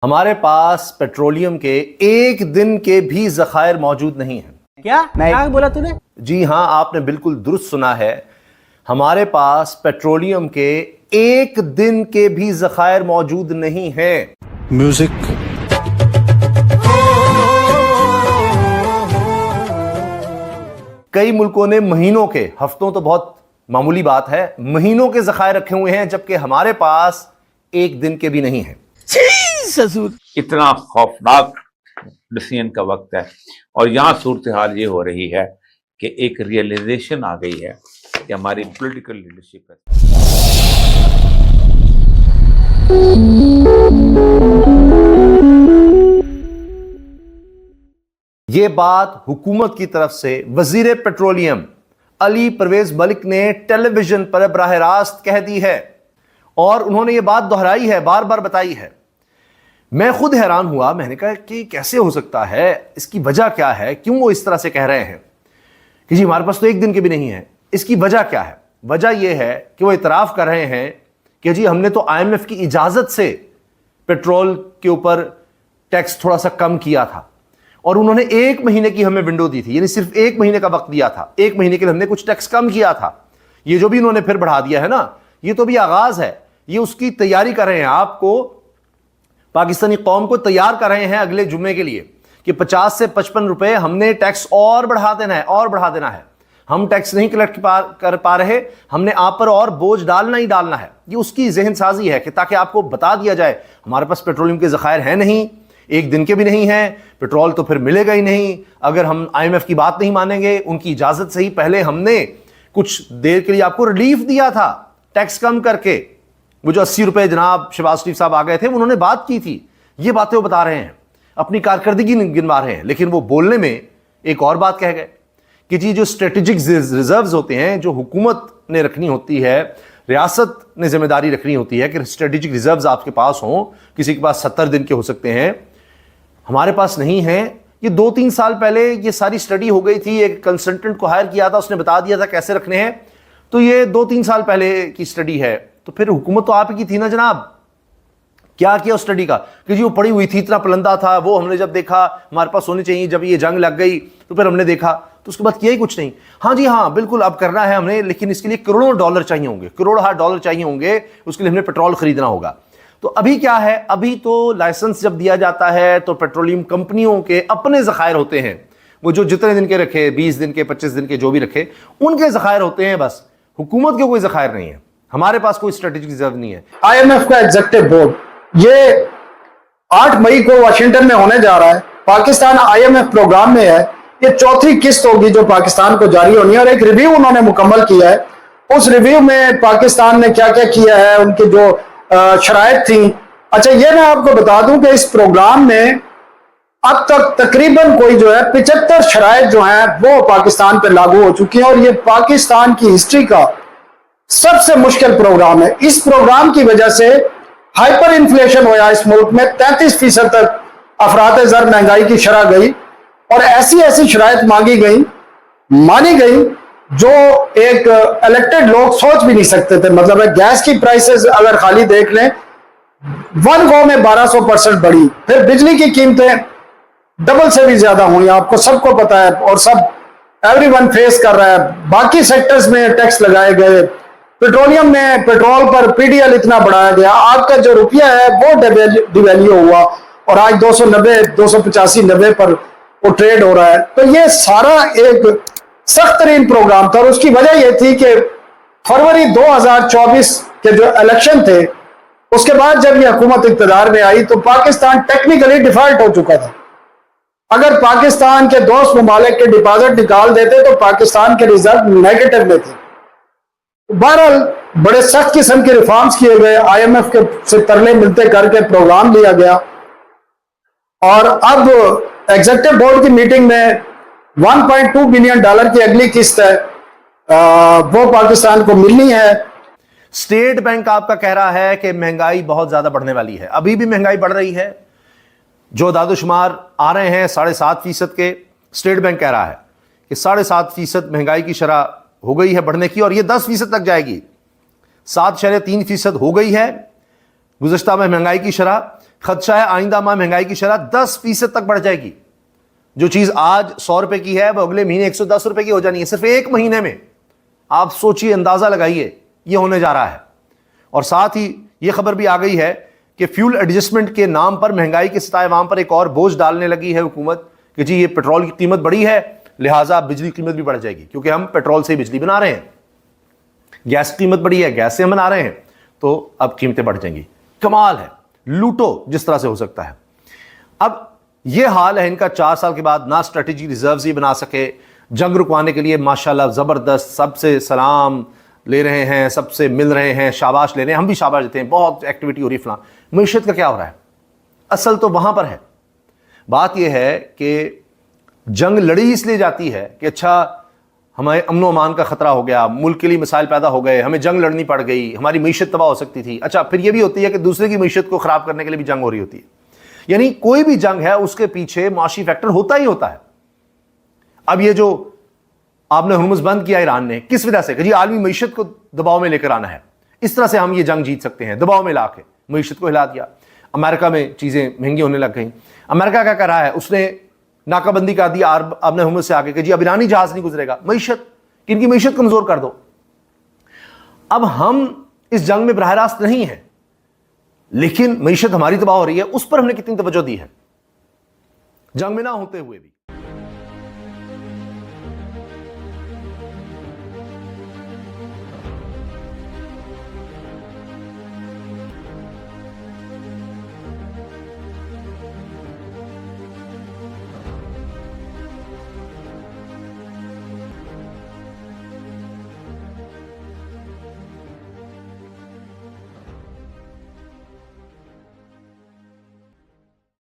हमारे पास पेट्रोलियम के एक दिन के भी जखायर मौजूद नहीं हैं। क्या बोला तूने? जी हां, आपने बिल्कुल दुरुस्त सुना है। हमारे पास पेट्रोलियम के एक दिन के भी जखायर मौजूद नहीं हैं। म्यूजिक कई मुल्कों ने महीनों के, हफ्तों तो बहुत मामूली बात है, महीनों के जखायर रखे हुए हैं, जबकि हमारे पास एक दिन के भी नहीं है। ससुर, इतना खौफनाक डिसीजन का वक्त है और यहाँ सूरत हाल ये हो रही है कि एक रियलाइजेशन आ गई है कि हमारी पॉलिटिकल लीडरशिप है। ये बात हुकूमत की तरफ से वजीर पेट्रोलियम अली परवेज मलिक ने टेलीविजन पर बराह रास्त कह दी है और उन्होंने ये बात दोहराई है, बार बार बताई है। मैं खुद हैरान हुआ। मैंने कहा कि कैसे हो सकता है, इसकी वजह क्या है, क्यों वो इस तरह से कह रहे हैं कि जी हमारे पास तो एक दिन के भी नहीं है। इसकी वजह क्या है? वजह यह है कि वो इतराफ कर रहे हैं कि जी हमने तो IMF की इजाजत से पेट्रोल के ऊपर टैक्स थोड़ा सा कम किया था और उन्होंने 1 महीने की हमें विंडो दी थी, यानी सिर्फ 1 महीने का वक्त दिया था। 1 महीने के लिए हमने कुछ टैक्स कम किया था। ये जो भी उन्होंने फिर बढ़ा दिया है ना, ये तो भी आगाज है। ये उसकी तैयारी कर रहे हैं, आपको, पाकिस्तानी कौम को तैयार कर रहे हैं अगले जुम्मे के लिए कि 50 से 55 रुपए हमने टैक्स और बढ़ा देना है, और बढ़ा देना है। हम टैक्स नहीं कलेक्ट कर पा रहे, हमने आप पर और बोझ डालना ही डालना है। ये उसकी जहन साजी है कि ताकि आपको बता दिया जाए हमारे पास पेट्रोलियम के जखायर हैं नहीं, एक दिन के भी नहीं है, पेट्रोल तो फिर मिलेगा ही नहीं। अगर हम IMF की बात नहीं मानेंगे, उनकी इजाजत से ही पहले हमने कुछ देर के लिए आपको रिलीफ दिया था टैक्स कम करके। वो जो 80 रुपए जनाब शहबाज शरीफ साहब आ गए थे, उन्होंने बात की थी। ये बातें वो बता रहे हैं, अपनी कारकर्दगी गिनवा रहे हैं, लेकिन वो बोलने में एक और बात कह गए कि जी जो स्ट्रेटेजिक रिजर्व्स होते हैं, जो हुकूमत ने रखनी होती है, रियासत ने जिम्मेदारी रखनी होती है कि स्ट्रेटेजिक रिजर्व्स आपके पास हों। किसी के पास 70 दिन के हो सकते हैं, हमारे पास नहीं है। ये 2-3 साल पहले ये सारी स्टडी हो गई थी, एक कंसल्टेंट को हायर किया था, उसने बता दिया था कैसे रखने हैं। तो ये 2-3 साल पहले की स्टडी है। तो फिर हुकूमत तो आप ही की थी ना जनाब। क्या किया उस स्टडी का कि जी वो पड़ी हुई थी, इतना पलंदा था, वो हमने जब देखा हमारे पास होनी चाहिए, जब ये जंग लग गई तो फिर हमने देखा, तो उसके बाद किया ही कुछ नहीं। हाँ जी हाँ, बिल्कुल अब करना है हमने, लेकिन इसके लिए करोड़ों डॉलर चाहिए होंगे, करोड़ डॉलर चाहिए होंगे, उसके लिए हमने पेट्रोल खरीदना होगा। तो अभी क्या है, अभी तो लाइसेंस जब दिया जाता है तो पेट्रोलियम कंपनियों के अपने जखायर होते हैं। वो जो जितने दिन के रखे, 20 दिन के, 25 दिन के, जो भी रखे, उनके जखायर होते हैं बस। हुकूमत के कोई जखायर नहीं है। हमारे पास कोई स्ट्रेटेजिक रिजर्व नहीं है। IMF का एग्जीक्यूटिव बोर्ड ये 8 मई को वाशिंगटन में होने जा रहा है। पाकिस्तान IMF प्रोग्राम में है। ये चौथी किस्त होगी जो पाकिस्तान को जारी होनी है और एक रिव्यू उन्होंने मुकम्मल किया है। उस रिव्यू में पाकिस्तान ने क्या क्या किया है, उनकी जो शराइत थी। अच्छा, ये मैं आपको बता दूं कि इस प्रोग्राम में अब तक तकरीबन कोई जो है 75 शराइत जो है वो पाकिस्तान पर लागू हो चुकी है और ये पाकिस्तान की हिस्ट्री का सबसे मुश्किल प्रोग्राम है। इस प्रोग्राम की वजह से हाइपर इन्फ्लेशन होया इस मुल्क में, 33% तक अफरात ज़र महंगाई की शरह गई और ऐसी ऐसी शराइत मानी गई जो एक इलेक्टेड लोग सोच भी नहीं सकते थे। मतलब गैस की प्राइसेस अगर खाली देख लें, 1 गो में 1200% बढ़ी। फिर बिजली की कीमतें डबल से भी ज्यादा हुई, आपको सबको पता है और सब एवरीवन फेस कर रहा है। बाकी सेक्टर्स में टैक्स लगाए गए, पेट्रोलियम में पेट्रोल पर PDL इतना बढ़ाया गया, आपका जो रुपया है वो डिवैल्यू हुआ और आज 290, 285, 90 पर वो ट्रेड हो रहा है। तो ये सारा एक सख्त तरीन प्रोग्राम था और उसकी वजह यह थी कि फरवरी 2024 के जो इलेक्शन थे, उसके बाद जब यह हुकूमत इक़्तिदार में आई तो पाकिस्तान टेक्निकली डिफॉल्ट हो चुका था। अगर पाकिस्तान के दोस्त ममालिक के डिपॉजिट निकाल देते तो पाकिस्तान के रिजर्व नेगेटिव में थे। बहरहाल बड़े सख्त किस्म के रिफॉर्म्स किए गए, IMF के से तरले मिलते करके प्रोग्राम लिया गया और अब एग्जीक्यूटिव बोर्ड की मीटिंग में $1.2 बिलियन की अगली किस्त है, वो पाकिस्तान को मिलनी है। स्टेट बैंक आपका कह रहा है कि महंगाई बहुत ज्यादा बढ़ने वाली है। अभी भी महंगाई बढ़ रही है। जो दादोशुमार आ रहे हैं 7.5% के, स्टेट बैंक कह रहा है कि 7.5% महंगाई की शरह हो गई है बढ़ने की और ये 10% तक जाएगी। 7.3% हो गई है गुज़श्ता में महंगाई की शरह, खदशा है आइंदा माह महंगाई की शरह 10% तक बढ़ जाएगी। जो चीज आज 100 रुपए की है वो अगले महीने 110 रुपए की हो जानी है, सिर्फ एक महीने में। आप सोचिए, अंदाजा लगाइए ये होने जा रहा है। और साथ ही ये खबर भी आ गई है कि फ्यूल एडजस्टमेंट के नाम पर महंगाई के सताए अवाम पर एक और बोझ डालने लगी है हुकूमत कि जी ये पेट्रोल की कीमत बढ़ी है, लिहाजा बिजली की कीमत भी बढ़ जाएगी, क्योंकि हम पेट्रोल से ही बिजली बना रहे हैं। गैस की कीमत बढ़ी है, गैस से हम बना रहे हैं, तो अब कीमतें बढ़ जाएंगी। कमाल है, लूटो जिस तरह से हो सकता है। अब यह हाल है इनका 4 साल के बाद, ना स्ट्रेटेजी रिजर्व्स ही बना सके, जंग रुकवाने के लिए माशाल्लाह ज़बरदस्त, सबसे सलाम ले रहे हैं, सबसे मिल रहे हैं, शाबाश ले रहे हैं, हम भी शाबाश देते हैं, बहुत एक्टिविटी हो रही फलां। मईशत का क्या हो रहा है? असल तो वहां पर है। बात यह है कि जंग लड़ी इसलिए जाती है कि अच्छा हमें अमन अमान का खतरा हो गया, मुल्क के लिए मसाइल पैदा हो गए, हमें जंग लड़नी पड़ गई, हमारी मईशत तबाह हो सकती थी। अच्छा, फिर यह भी होती है कि दूसरे की मईशत को खराब करने के लिए भी जंग हो रही होती है। यानी कोई भी जंग है उसके पीछे माशी फैक्टर होता ही होता है। अब ये जो आपने हुर्मुज़ बंद किया ईरान ने, किस वजह से? कि जी आलमी मईशत को दबाव में लेकर आना है, इस तरह से हम ये जंग जीत सकते हैं, दबाव में लाके मईशत को हिला दिया। अमेरिका में चीजें महंगी होने लग गई। अमेरिका क्या कर रहा है? उसने नाकाबंदी कर दी आपने हुर्मुज़ से आके कि जी अब ईरानी जहाज नहीं गुजरेगा। मईशत, किनकी मईशत कमजोर कर दो। अब हम इस जंग में बराह रास्त नहीं है, लेकिन मईशत हमारी तबाह हो रही है, उस पर हमने कितनी तवज्जो दी है, जंग में ना होते हुए भी।